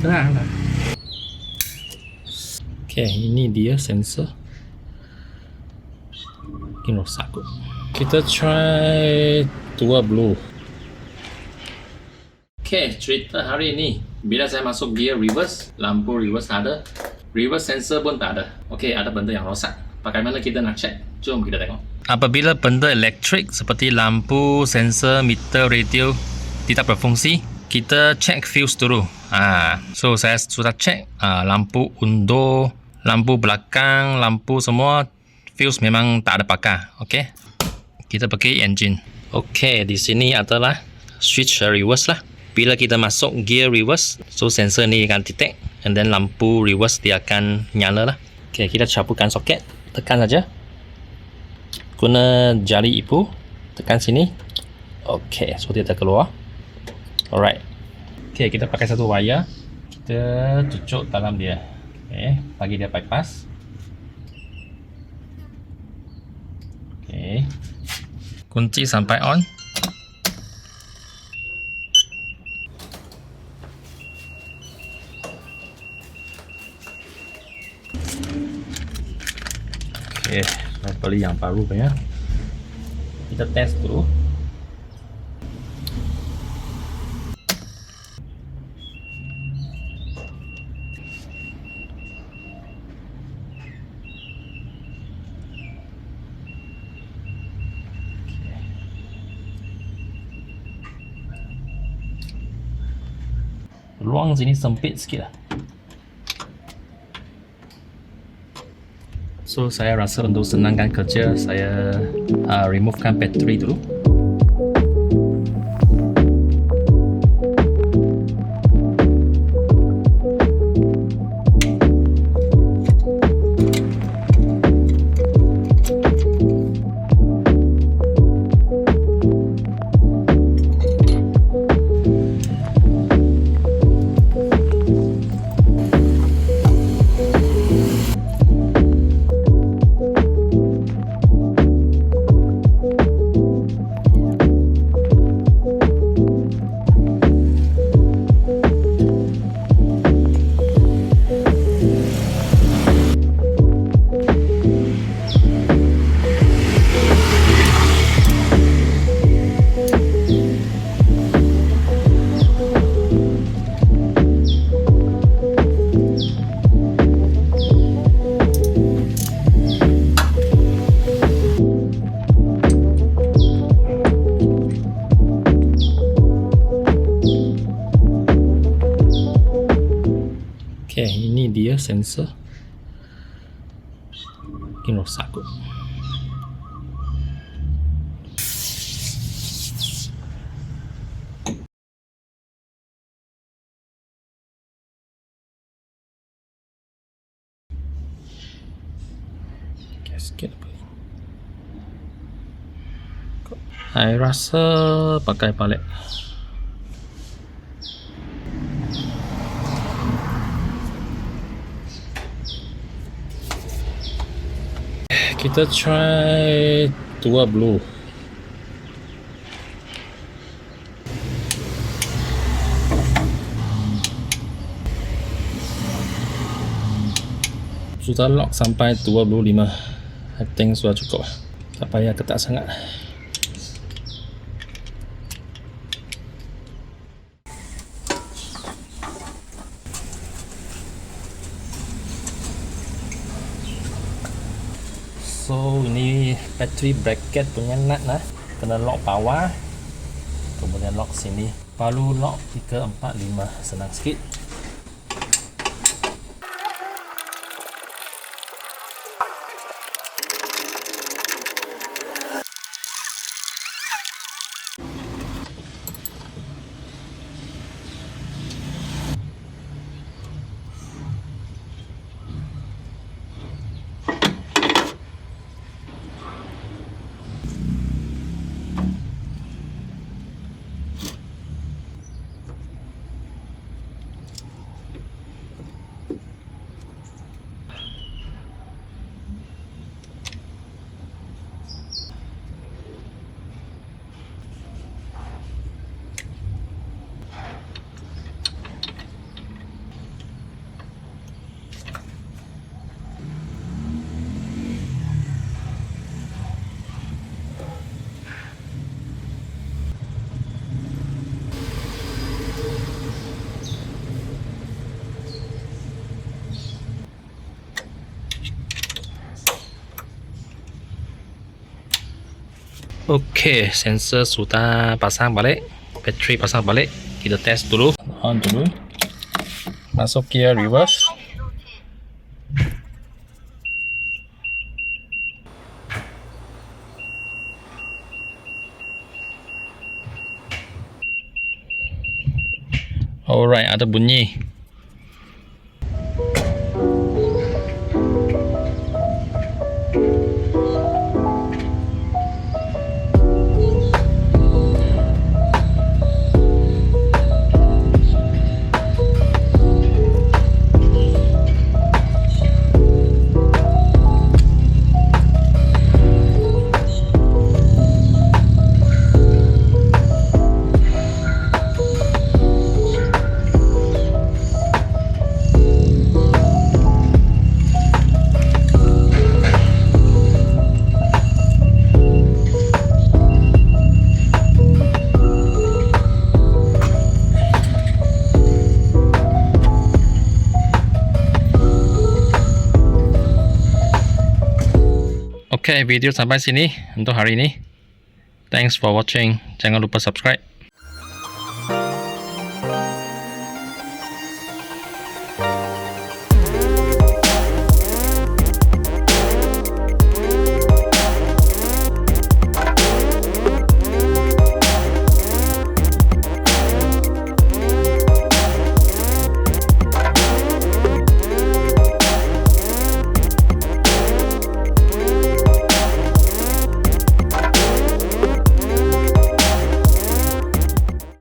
terang lah. Okay, ini dia sensor. Ini rosak kot. Kita try tua blue. Okay, cerita hari ini. Bila saya masuk gear reverse, lampu reverse tak ada, reverse sensor pun tak ada. Okay, ada benda yang rosak. Bagaimana kita nak check? Jom kita tengok. Apabila benda elektrik seperti lampu, sensor, meter, radio tidak berfungsi, kita check fuse dulu. So saya sudah check lampu undur, lampu belakang, lampu semua fuse memang tak ada pakar. Okay, kita pakai engine. Okay, di sini adalah switch reverse lah. Bila kita masuk gear reverse, so sensor ni akan detect, and then lampu reverse dia akan nyala lah. Okay, kita cabutkan soket, tekan saja. Guna jari ibu, tekan sini. Okay, so dia terkeluar. Alright. Okay, kita pakai satu wire, kita cucuk dalam dia. Okay, bagi dia bypass. Okay, kunci sampai on. Okay, saya beli yang baru punya. Kita test dulu. Ruang sini sempit sikit lah. So saya rasa untuk senangkan kerja, saya removekan bateri dulu. Okay, ini dia sensor. Ini rosak kot. Okay, sikit apa ni? Saya rasa pakai palet. Kita try tua blue. Sudah lock sampai 25. I think sudah cukup. Tak payah ketat sangat. So ini battery bracket punya nut lah. Kena lock bawah, kemudian lock sini, baru lock 3, 4, 5. Senang sikit. Oke, sensor sudah pasang balik, bateri pasang balik. Kita tes dulu, on dulu. Masuk gear reverse. Alright, ada bunyi. Oke, video sampai sini untuk hari ini. Thanks for watching. Jangan lupa subscribe.